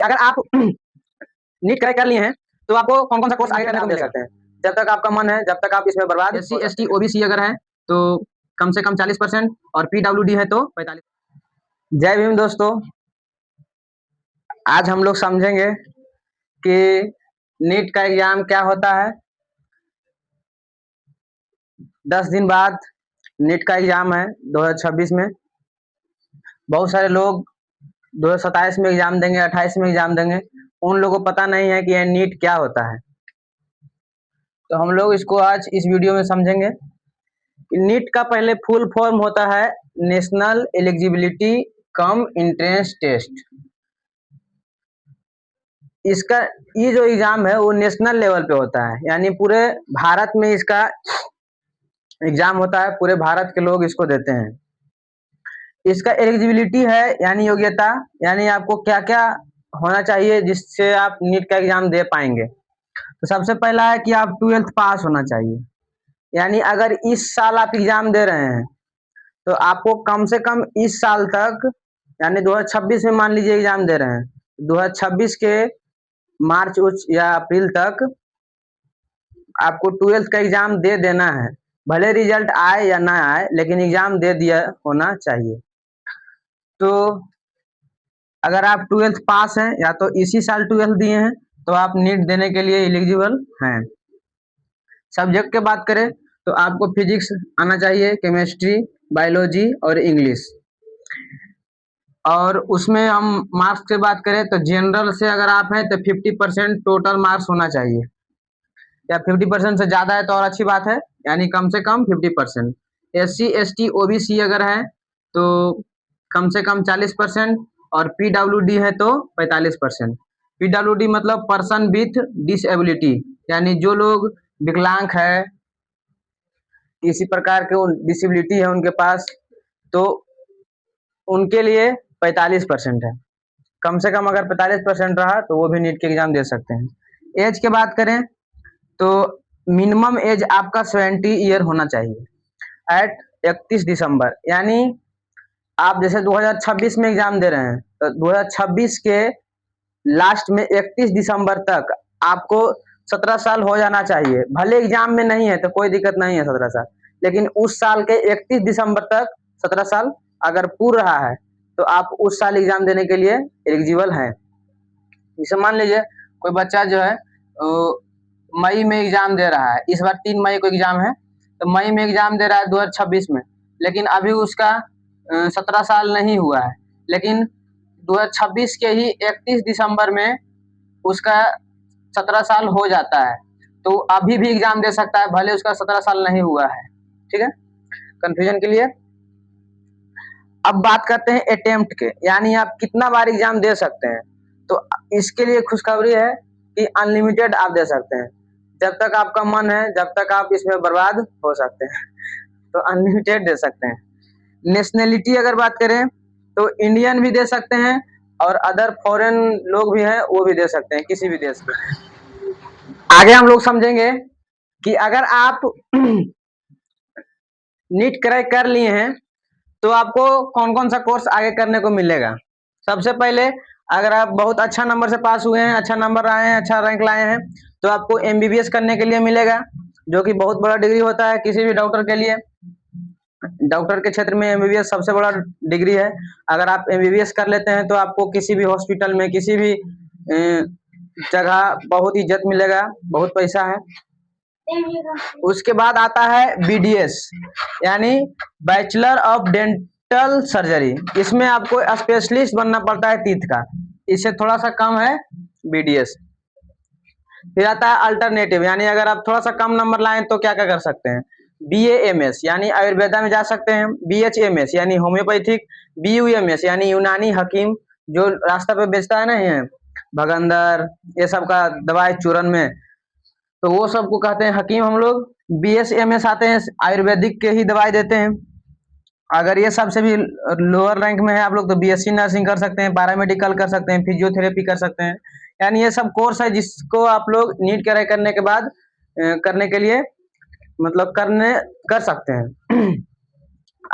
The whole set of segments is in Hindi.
अगर आप नीट क्रैक कर लिए हैं तो आपको कौन कौन सा कोर्स आगे करने को मिल सकते हैं। जब तक आपका मन है, जब तक आप इसमें बर्बाद। SC ST OBC अगर है तो कम से कम 40% और PWD है तो 45। जय भीम दोस्तों, आज हम लोग समझेंगे कि नीट का एग्जाम क्या होता है। 10 दिन बाद नीट का एग्जाम है 2026 में। बहुत सारे लोग 2027 में एग्जाम देंगे, 28 में एग्जाम देंगे। उन लोगों को पता नहीं है कि यह नीट क्या होता है। तो हम लोग इसको आज इस वीडियो में समझेंगे। नीट का पहले फुल फॉर्म होता है national eligibility cum entrance test. इसका ये जो एग्जाम है वो नेशनल लेवल पे होता है, यानी पूरे भारत में इसका एग्जाम होता है। पूरे भारत के लोग इसको देते हैं। इसका एलिजिबिलिटी है यानी योग्यता, यानी आपको क्या क्या होना चाहिए जिससे आप नीट का एग्जाम दे पाएंगे। तो सबसे पहला है कि आप 12th पास होना चाहिए, यानी अगर इस साल आप एग्जाम दे रहे हैं तो आपको कम से कम इस साल तक, यानी 2026 में मान लीजिए एग्जाम दे रहे हैं, 2026 के मार्च या अप्रैल तक आपको 12th का एग्जाम दे देना है। भले रिजल्ट आए या ना आए, लेकिन एग्जाम दे दिया होना चाहिए। तो अगर आप 12th पास हैं या तो इसी साल 12th दिए हैं तो आप नीट देने के लिए एलिजिबल हैं। सब्जेक्ट की बात करें तो आपको फिजिक्स आना चाहिए, केमिस्ट्री, बायोलॉजी और इंग्लिश। और उसमें हम मार्क्स की बात करें तो जनरल से अगर आप हैं तो 50% टोटल मार्क्स होना चाहिए, या 50% से ज्यादा है तो और अच्छी बात है, यानी कम से कम 50%। SC ST OBC अगर है तो कम से कम 40% और PWD है तो 45%। PWD मतलब पर्सन विथ डिसेबिलिटी, यानी जो लोग विकलांग है, किसी प्रकार के डिसेबिलिटी है उनके पास, तो उनके लिए 45% है। कम से कम अगर 45% रहा तो वो भी नीट के एग्जाम दे सकते हैं। एज की बात करें तो मिनिमम एज आपका 70 ईयर होना चाहिए एट 31 दिसंबर, यानी आप जैसे 2026 में एग्जाम दे रहे हैं तो 2026 के लास्ट में 31 दिसंबर तक आपको 17 साल हो जाना चाहिए। भले एग्जाम में नहीं है तो कोई दिक्कत नहीं है 17 साल, लेकिन उस साल के 31 दिसंबर तक 17 साल अगर पूरा रहा है तो आप उस साल एग्जाम देने के लिए एलिजिबल हैं। जैसे मान लीजिए कोई बच्चा जो है मई में एग्जाम दे रहा है, इस बार 3 मई को एग्जाम है, तो मई में एग्जाम दे रहा है 2026 में, लेकिन अभी उसका 17 साल नहीं हुआ है, लेकिन 2026 के ही 31 दिसंबर में उसका 17 साल हो जाता है, तो अभी भी एग्जाम दे सकता है, भले उसका 17 साल नहीं हुआ है। ठीक है, कंफ्यूजन के लिए। अब बात करते हैं अटेम्प्ट के, यानी आप कितना बार एग्जाम दे सकते हैं। तो इसके लिए खुशखबरी है कि अनलिमिटेड आप दे सकते हैं। जब तक आपका मन है, जब तक आप इसमें बर्बाद हो सकते हैं तो अनलिमिटेड दे सकते हैं। नेशनलिटी अगर बात करें तो इंडियन भी दे सकते हैं और अदर फॉरेन लोग भी हैं वो भी दे सकते हैं, किसी भी देश के। आगे हम लोग समझेंगे कि अगर आप नीट क्रैक कर लिए हैं तो आपको कौन कौन सा कोर्स आगे करने को मिलेगा। सबसे पहले अगर आप बहुत अच्छा नंबर से पास हुए हैं, अच्छा नंबर आए हैं, अच्छा रैंक लाए हैं, तो आपको MBBS करने के लिए मिलेगा, जो कि बहुत बड़ा डिग्री होता है किसी भी डॉक्टर के लिए। डॉक्टर के क्षेत्र में MBBS सबसे बड़ा डिग्री है। अगर आप MBBS कर लेते हैं तो आपको किसी भी हॉस्पिटल में, किसी भी जगह बहुत इज्जत मिलेगा, बहुत पैसा है। उसके बाद आता है BDS, यानी बैचलर ऑफ डेंटल सर्जरी। इसमें आपको स्पेशलिस्ट बनना पड़ता है टीथ का, इससे थोड़ा सा कम है BDS। फिर आता है अल्टरनेटिव, यानी अगर आप थोड़ा सा कम नंबर लाएं तो क्या क्या कर सकते हैं। BAMS यानी आयुर्वेदा में जा सकते हैं, BHMS यानी होम्योपैथिक, BUMS यानी यूनानी हकीम, जो रास्ता पे बेचता है ना ये भगंदर ये सब का दवाई चूरन में, तो वो सबको कहते हैं हकीम हम लोग। BSMS आते हैं, आयुर्वेदिक के ही दवाई देते हैं। अगर ये सबसे भी लोअर रैंक में है आप लोग तो BSc नर्सिंग कर सकते हैं, पैरामेडिकल कर सकते हैं, फिजियोथेरेपी कर सकते हैं। यानी ये सब कोर्स है जिसको आप लोग नीट क्रैक करने के बाद करने के लिए मतलब कर सकते हैं।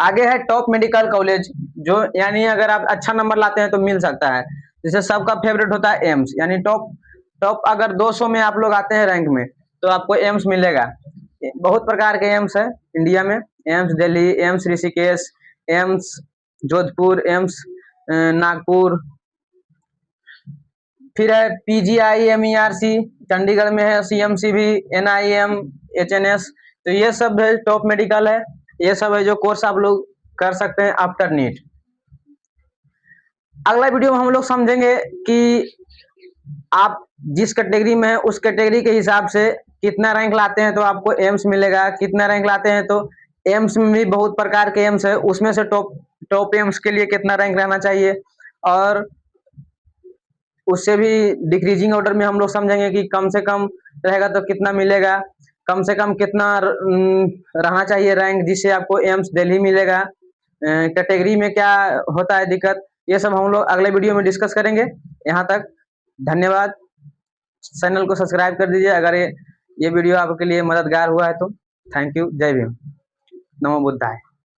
आगे है टॉप मेडिकल कॉलेज, जो यानी अगर आप अच्छा नंबर लाते हैं तो मिल सकता है। जैसे सबका फेवरेट होता है एम्स, यानी टॉप अगर 200 में आप लोग आते हैं रैंक में तो आपको एम्स मिलेगा। बहुत प्रकार के एम्स है इंडिया में, AIIMS Delhi, AIIMS Rishikesh, AIIMS Jodhpur, AIIMS Nagpur, फिर है PGIMERC चंडीगढ़ में है, CMC भी, NIM, HNS, तो ये सब है टॉप मेडिकल है। ये सब है जो कोर्स आप लोग कर सकते हैं आफ्टर नीट। अगला वीडियो में हम लोग समझेंगे कि आप जिस कैटेगरी में है उस कैटेगरी के हिसाब से कितना रैंक लाते हैं तो आपको एम्स मिलेगा, कितना रैंक लाते हैं तो एम्स में भी बहुत प्रकार के एम्स है, उसमें से टॉप एम्स के लिए कितना रैंक रहना चाहिए, और उससे भी डिक्रीजिंग ऑर्डर में हम लोग समझेंगे कि कम से कम रहेगा तो कितना मिलेगा, कम से कम कितना रहना चाहिए रैंक जिससे आपको एम्स दिल्ली मिलेगा, कैटेगरी में क्या होता है दिक्कत, ये सब हम लोग अगले वीडियो में डिस्कस करेंगे। यहाँ तक धन्यवाद। चैनल को सब्सक्राइब कर दीजिए अगर ये वीडियो आपके लिए मददगार हुआ है तो। Thank you. जय भीम। नमो बुद्धाय।